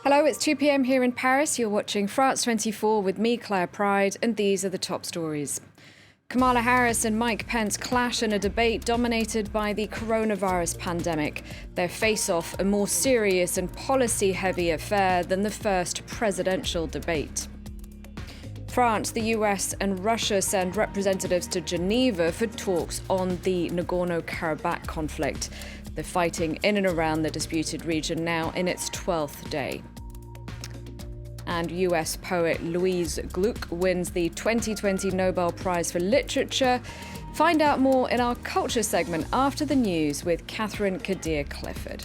Hello, it's 2 p.m. here in Paris. You're watching France 24 with me, Claire Pride, and these are the top stories. Kamala Harris and Mike Pence clash in a debate dominated by the coronavirus pandemic. Their face-off a more serious and policy-heavy affair than the first presidential debate. France, the US and Russia send representatives to Geneva for talks on the Nagorno-Karabakh conflict. The fighting in and around the disputed region now in its 12th day. And US poet Louise Gluck wins the 2020 Nobel Prize for Literature. Find out more in our culture segment after the news with Catherine Kadir-Clifford.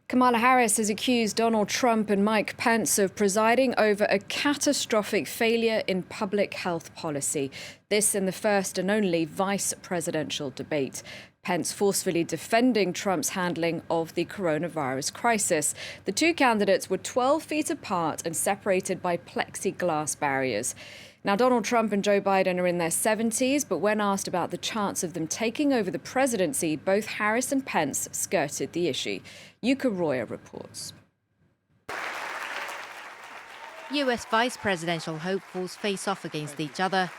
Kamala Harris has accused Donald Trump and Mike Pence of presiding over a catastrophic failure in public health policy. This in the first and only vice presidential debate. Pence forcefully defending Trump's handling of the coronavirus crisis. The two candidates were 12 feet apart and separated by plexiglass barriers. Now, Donald Trump and Joe Biden are in their 70s, but when asked about the chance of them taking over the presidency, both Harris and Pence skirted the issue. Yuka Roya reports. US vice presidential hopefuls face off against each other,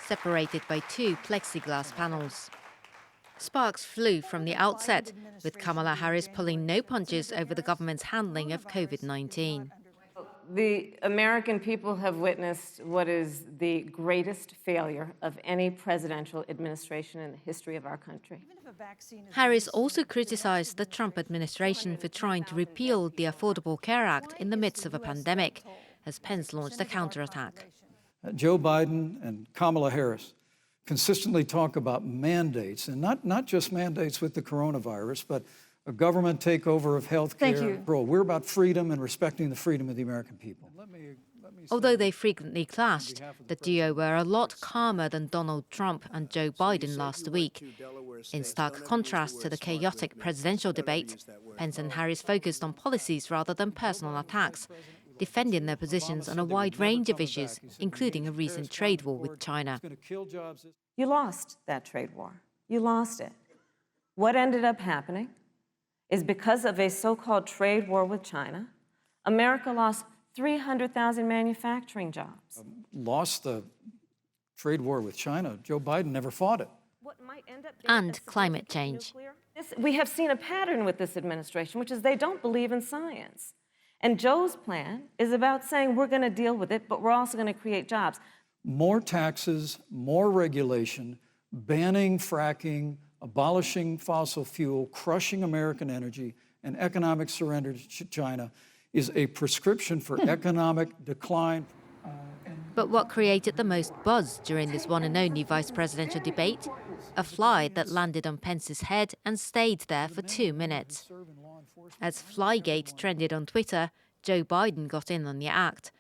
separated by two plexiglass panels. Sparks flew from the outset, with Kamala Harris pulling no punches over the government's handling of COVID-19. The American people have witnessed what is the greatest failure of any presidential administration in the history of our country. Harris also criticized the Trump administration for trying to repeal the Affordable Care Act in the midst of a pandemic, as Pence launched a counterattack. Joe Biden and Kamala Harris consistently talk about mandates, and not just mandates with the coronavirus, but a government takeover of health care. We're about freedom and respecting the freedom of the American people. Although they frequently clashed, the duo were a lot calmer than Donald Trump and Joe Biden last week. In stark contrast to the chaotic presidential debate, Pence and Harris focused on policies rather than personal attacks, defending their positions on a wide range of issues, including a recent trade war with China. You lost that trade war. You lost it. What ended up happening is because of a so-called trade war with China, America lost 300,000 manufacturing jobs. Lost the trade war with China. Joe Biden never fought it. And climate change. We have seen a pattern with this administration, which is they don't believe in science. And Joe's plan is about saying we're going to deal with it, but we're also going to create jobs. More taxes, more regulation, banning fracking, abolishing fossil fuel, crushing American energy, and economic surrender to China is a prescription for economic decline. But what created the most buzz during this one and only vice presidential debate? A fly that landed on Pence's head and stayed there for 2 minutes. As Flygate trended on Twitter, Joe Biden got in on the act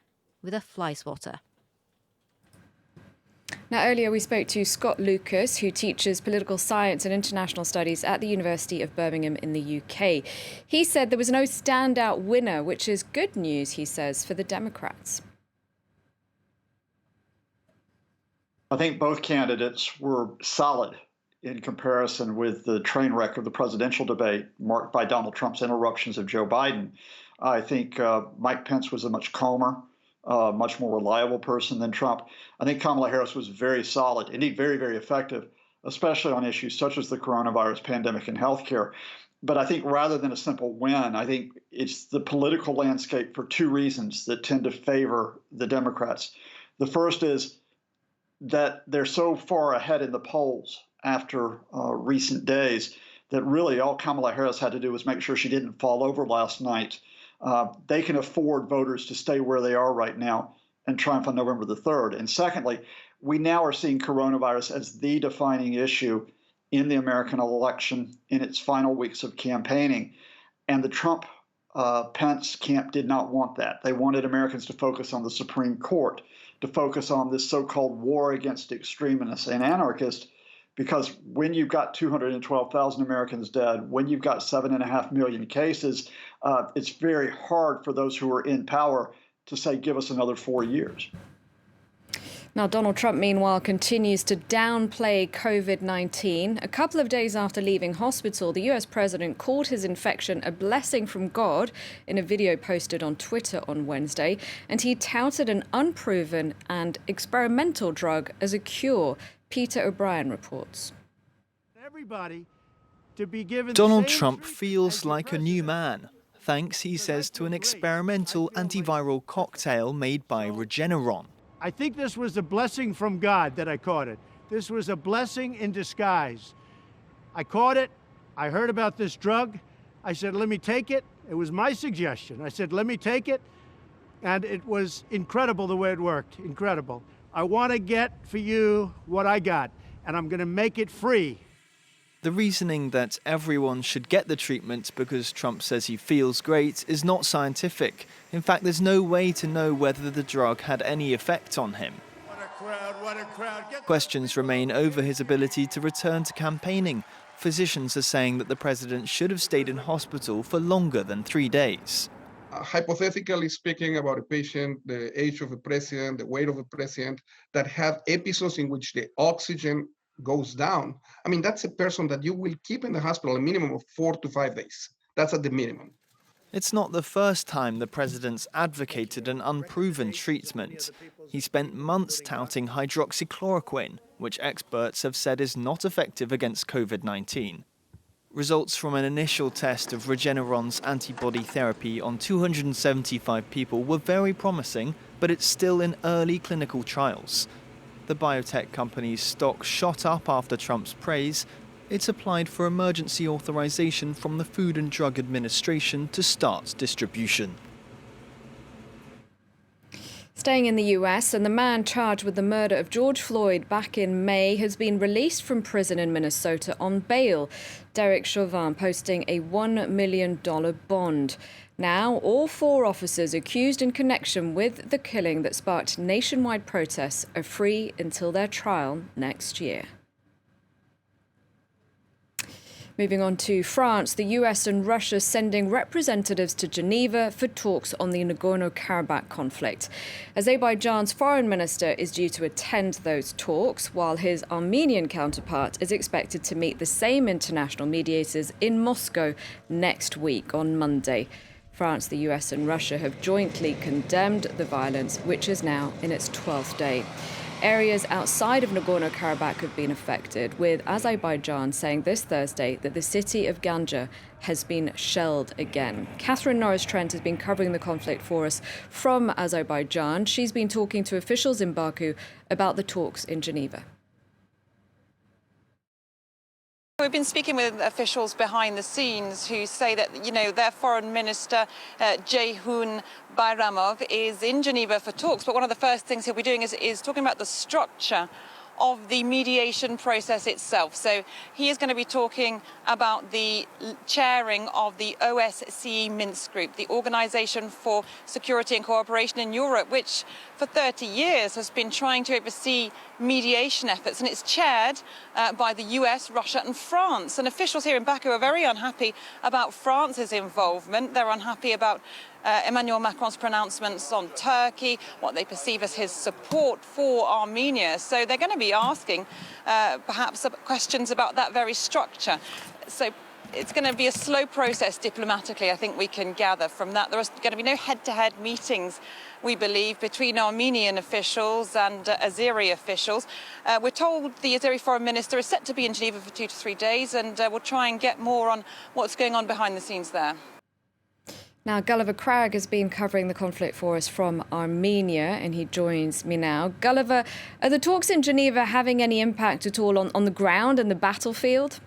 with a fly swatter. Now, earlier we spoke to Scott Lucas, who teaches political science and international studies at the University of Birmingham in the UK. He said there was no standout winner, which is good news, he says, for the Democrats. I think both candidates were solid in comparison with the train wreck of the presidential debate marked by Donald Trump's interruptions of Joe Biden. I think Mike Pence was a much calmer, much more reliable person than Trump. I think Kamala Harris was very solid, indeed very, very effective, especially on issues such as the coronavirus pandemic and healthcare. But I think rather than a simple win, I think it's the political landscape for two reasons that tend to favor the Democrats. The first is that they're so far ahead in the polls after recent days that really all Kamala Harris had to do was make sure she didn't fall over last night. They can afford voters to stay where they are right now and triumph on November the 3rd. And secondly, we now are seeing coronavirus as the defining issue in the American election in its final weeks of campaigning. And the Trump-Pence camp did not want that. They wanted Americans to focus on the Supreme Court, to focus on this so-called war against extremists and anarchists, because when you've got 212,000 Americans dead, when you've got 7.5 million cases, it's very hard for those who are in power to say, give us another 4 years. Now, Donald Trump, meanwhile, continues to downplay COVID-19. A couple of days after leaving hospital, the US president called his infection a blessing from God in a video posted on Twitter on Wednesday, and he touted an unproven and experimental drug as a cure. Peter O'Brien reports. Donald Trump feels like a new man, thanks, he says, to an experimental antiviral cocktail made by Regeneron. I think this was a blessing from God that I caught it. This was a blessing in disguise. I caught it. I heard about this drug. I said, let me take it. It was my suggestion. I said, let me take it. And it was incredible the way it worked. Incredible. I want to get for you what I got, and I'm going to make it free. The reasoning that everyone should get the treatment because Trump says he feels great is not scientific. In fact, there's no way to know whether the drug had any effect on him. What a crowd, what a crowd. Questions remain over his ability to return to campaigning. Physicians are saying that the president should have stayed in hospital for longer than 3 days. Hypothetically speaking, about a patient, the age of the president, the weight of the president, that have episodes in which the oxygen goes down, I mean, that's a person that you will keep in the hospital a minimum of 4 to 5 days. That's at the minimum. It's not the first time the president's advocated an unproven treatment. He spent months touting hydroxychloroquine, which experts have said is not effective against COVID-19. Results from an initial test of Regeneron's antibody therapy on 275 people were very promising, but it's still in early clinical trials. The biotech company's stock shot up after Trump's praise. It's applied for emergency authorization from the Food and Drug Administration to start distribution. Staying in the US, and the man charged with the murder of George Floyd back in May has been released from prison in Minnesota on bail. Derek Chauvin posting a $1 million bond. Now, all 4 officers accused in connection with the killing that sparked nationwide protests are free until their trial next year. Moving on to France, the US and Russia sending representatives to Geneva for talks on the Nagorno-Karabakh conflict. Azerbaijan's foreign minister is due to attend those talks, while his Armenian counterpart is expected to meet the same international mediators in Moscow next week on Monday. France, the US and Russia have jointly condemned the violence, which is now in its 12th day. Areas outside of Nagorno-Karabakh have been affected, with Azerbaijan saying this Thursday that the city of Ganja has been shelled again. Catherine Norris-Trent has been covering the conflict for us from Azerbaijan. She's been talking to officials in Baku about the talks in Geneva. We've been speaking with officials behind the scenes who say that, their foreign minister, Ceyhun Bayramov, is in Geneva for talks. But one of the first things he'll be doing is talking about the structure of the mediation process itself. So he is going to be talking about the chairing of the OSCE Minsk Group, the Organization for Security and Cooperation in Europe, which for 30 years has been trying to oversee mediation efforts, and it's chaired by the US, Russia and France. And officials here in Baku are very unhappy about France's involvement. They're unhappy about Emmanuel Macron's pronouncements on Turkey, what they perceive as his support for Armenia. So they're going to be asking perhaps questions about that very structure. So it's going to be a slow process diplomatically, I think we can gather from that. There are going to be no head-to-head meetings, we believe, between Armenian officials and Azeri officials. We're told the Azeri foreign minister is set to be in Geneva for 2 to 3 days, and we'll try and get more on what's going on behind the scenes there. Now, Gulliver Cragg has been covering the conflict for us from Armenia, and he joins me now. Gulliver, are the talks in Geneva having any impact at all on the ground and the battlefield?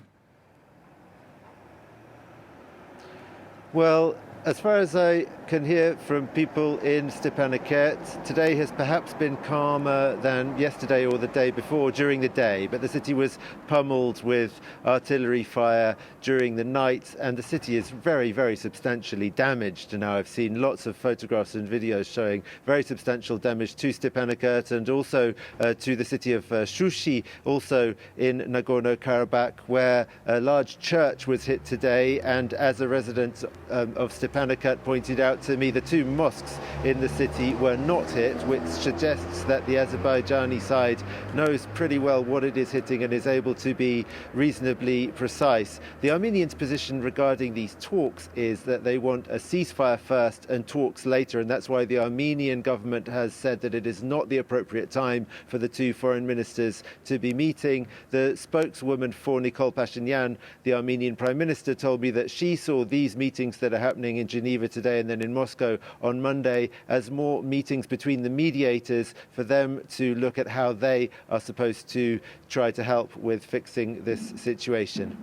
Well, as far as I can hear from people in Stepanakert. Today has perhaps been calmer than yesterday or the day before during the day, but the city was pummeled with artillery fire during the night, and the city is very, very substantially damaged. Now I've seen lots of photographs and videos showing very substantial damage to Stepanakert and also to the city of Shushi, also in Nagorno-Karabakh, where a large church was hit today, and as a resident of Stepanakert pointed out to me, the two mosques in the city were not hit, which suggests that the Azerbaijani side knows pretty well what it is hitting and is able to be reasonably precise. The Armenians' position regarding these talks is that they want a ceasefire first and talks later, and that's why the Armenian government has said that it is not the appropriate time for the two foreign ministers to be meeting. The spokeswoman for Nikol Pashinyan, the Armenian Prime Minister, told me that she saw these meetings that are happening in Geneva today and then in Moscow on Monday as more meetings between the mediators for them to look at how they are supposed to try to help with fixing this situation.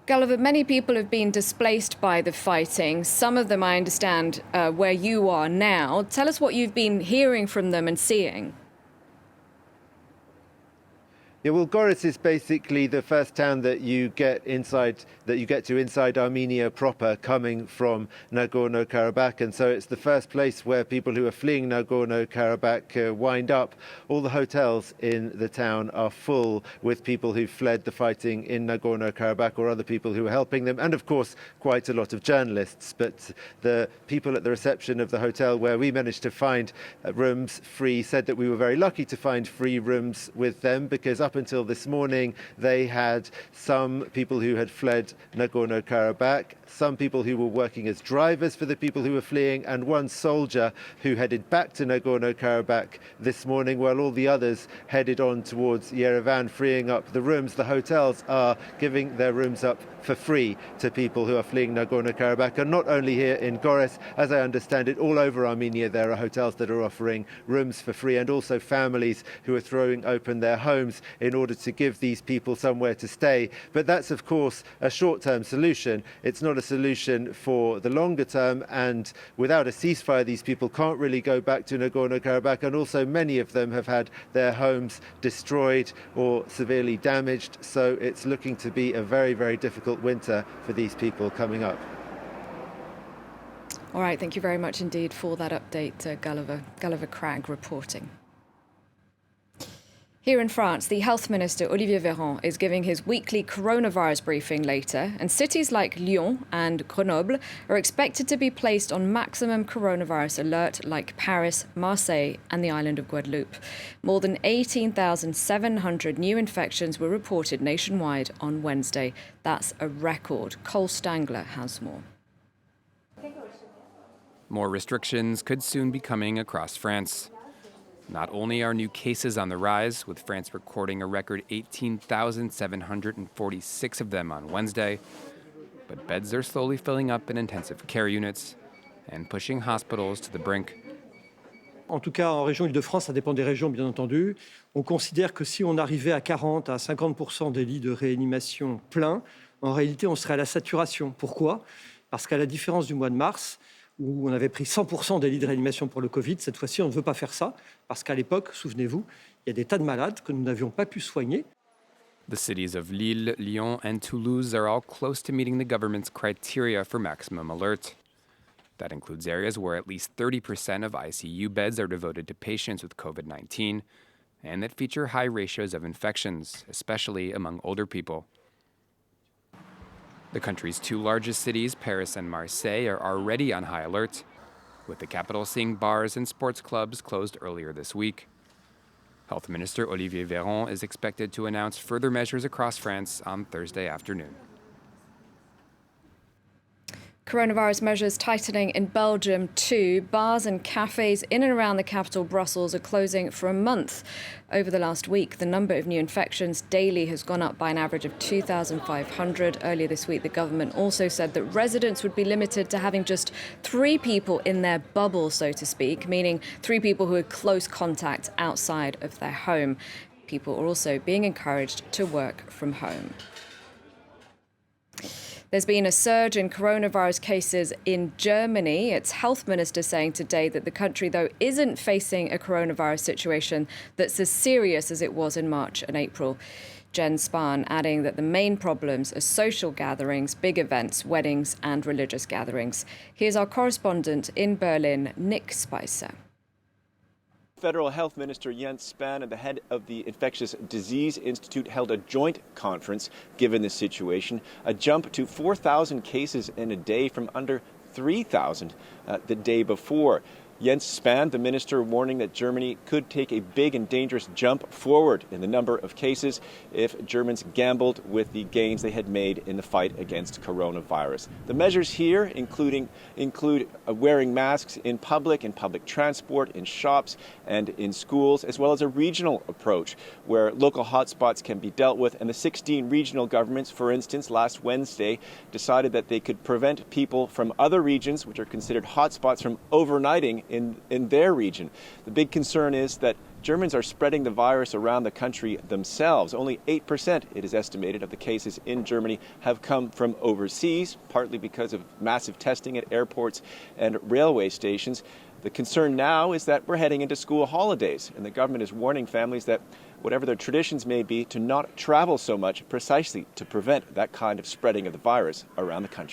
Gulliver, many people have been displaced by the fighting. Some of them, I understand, where you are now. Tell us what you've been hearing from them and seeing. Yeah, well, Goris is basically the first town that you get to inside Armenia proper, coming from Nagorno-Karabakh, and so it's the first place where people who are fleeing Nagorno-Karabakh wind up. All the hotels in the town are full with people who fled the fighting in Nagorno-Karabakh or other people who are helping them, and of course quite a lot of journalists. But the people at the reception of the hotel where we managed to find rooms free said that we were very lucky to find free rooms with them, because up until this morning they had some people who had fled Nagorno-Karabakh, some people who were working as drivers for the people who were fleeing, and one soldier who headed back to Nagorno-Karabakh this morning, while all the others headed on towards Yerevan, freeing up the rooms. The hotels are giving their rooms up for free to people who are fleeing Nagorno-Karabakh, and not only here in Goris, as I understand it, all over Armenia there are hotels that are offering rooms for free, and also families who are throwing open their homes in order to give these people somewhere to stay. But that's of course a short-term solution. It's not a solution for the longer term, and without a ceasefire these people can't really go back to Nagorno-Karabakh, and also many of them have had their homes destroyed or severely damaged, so it's looking to be a very, very difficult winter for these people coming up. All right, thank you very much indeed for that update, Gulliver Cragg reporting. Here in France, the Health Minister, Olivier Véran, is giving his weekly coronavirus briefing later, and cities like Lyon and Grenoble are expected to be placed on maximum coronavirus alert, like Paris, Marseille and the island of Guadeloupe. More than 18,700 new infections were reported nationwide on Wednesday. That's a record. Cole Stangler has more. More restrictions could soon be coming across France. Not only are new cases on the rise, with France recording a record 18,746 of them on Wednesday, but beds are slowly filling up in intensive care units and pushing hospitals to the brink. En tout cas, en région Île-de-France, ça dépend des régions, bien entendu. On considère que si on arrivait à 40 à 50% des lits de réanimation pleins, en réalité, on serait à la saturation. Pourquoi ? Parce qu'à la différence du mois de mars, où on avait pris 100% des lits de réanimation pour le Covid, cette fois-ci, on ne veut pas faire ça, parce qu'à l'époque, souvenez-vous, il y a des tas de malades que nous n'avions pas pu soigner. The cities of Lille, Lyon, and Toulouse are all close to meeting the government's criteria for maximum alert. That includes areas where at least 30% of ICU beds are devoted to patients with COVID-19, and that feature high ratios of infections, especially among older people. The country's two largest cities, Paris and Marseille, are already on high alert, with the capital seeing bars and sports clubs closed earlier this week. Health Minister Olivier Véran is expected to announce further measures across France on Thursday afternoon. Coronavirus measures tightening in Belgium too. Bars and cafes in and around the capital, Brussels, are closing for a month. Over the last week, the number of new infections daily has gone up by an average of 2,500. Earlier this week, the government also said that residents would be limited to having just 3 people in their bubble, so to speak, meaning 3 people who had close contact outside of their home. People are also being encouraged to work from home. There's been a surge in coronavirus cases in Germany. Its health minister saying today that the country, though, isn't facing a coronavirus situation that's as serious as it was in March and April. Jen Spahn adding that the main problems are social gatherings, big events, weddings and religious gatherings. Here's our correspondent in Berlin, Nick Spicer. Federal Health Minister Jens Spahn and the head of the Infectious Disease Institute held a joint conference given this situation, a jump to 4,000 cases in a day from under 3,000 the day before. Jens Spahn, the minister, warning that Germany could take a big and dangerous jump forward in the number of cases if Germans gambled with the gains they had made in the fight against coronavirus. The measures here include wearing masks in public transport, in shops and in schools, as well as a regional approach where local hotspots can be dealt with. And the 16 regional governments, for instance, last Wednesday decided that they could prevent people from other regions, which are considered hotspots, from overnighting in their region. The big concern is that Germans are spreading the virus around the country themselves. Only 8%, it is estimated, of the cases in Germany have come from overseas, partly because of massive testing at airports and railway stations. The concern now is that we're heading into school holidays, and the government is warning families that whatever their traditions may be, to not travel so much, precisely to prevent that kind of spreading of the virus around the country.